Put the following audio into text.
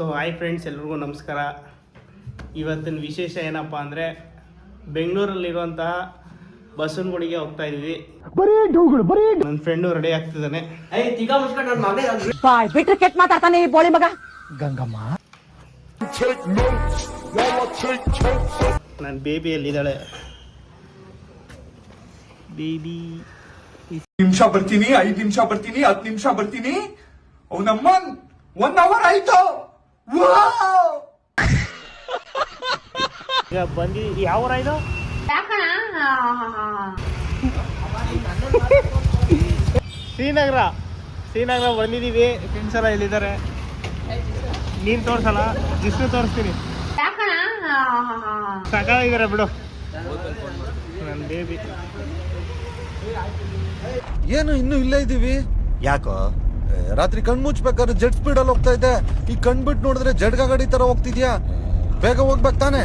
So hi friends, ಎಲ್ರಿಗೂ ನಮಸ್ಕಾರ. ಇವತ್ತಿನ ವಿಶೇಷ ಏನಪ್ಪ ಅಂದರೆ, ಬೆಂಗಳೂರಲ್ಲಿರುವಂತಹ ಬಸವನಗುಡಿಗೆ ಹೋಗ್ತಾ ಇದ್ವಿ. ನನ್ನ ಫ್ರೆಂಡು ರೆಡಿ ಆಗ್ತಿದ್ದಾನೆ. ಬಿಟ್ರೆ ಕೆಟ್ಟ ಮಾತಾಡ್ತಾನೆ ಈ ಬೋಳಿ ಮಗ. ಗಂಗಮ್ಮ ನನ್ನ ಬೇಬಿ ಎಲ್ಲಿದ್ದಾಳೆ? ಬೇಬಿ ನಿಮಿಷ ಬರ್ತೀನಿ, 5 ನಿಮಿಷ ಬರ್ತೀನಿ, 10 ನಿಮಿಷ ಬರ್ತೀನಿ. ಅವನಮ್ಮ 1 ಅವರ್ ಆಯ್ತು. ಈಗ ಬಂದು ಯಾವ ಊರ ಇದು? ಶ್ರೀನಗರ ಬಂದಿದ್ದೀವಿ. ಫ್ರೆಂಡ್ಸ್ ಎಲ್ಲ ಇಲ್ಲಿದ್ದಾರೆ. ನೀನು ತೋರ್ಸಲ್ಲ, ಜಿಸ್ನು ತೋರಿಸ್ತೀನಿ. ಸಾಕಾಗಿದ್ದಾರೆ ಬಿಡು. ನನ್ನ ಬೇಬಿ ಏನು ಇನ್ನು ಇಲ್ಲೇ ಇದೀವಿ? ಯಾಕೋ ರಾತ್ರಿ ಕಣ್ ಮುಚ್ಬೇಕಾದ್ರೆ ಜೆಟ್ ಸ್ಪೀಡ್ ಅಲ್ಲಿ ಹೋಗ್ತಾ ಇದ್ದೆ, ಈ ಕಣ್ ಬಿಟ್ಟು ನೋಡಿದ್ರೆ ಜಡ್ಗ ಗಾಡಿ ತರ ಹೋಗ್ತಿದ್ಯಾ. ಬೇಗ ಹೋಗ್ಬೇಕು ತಾನೆ?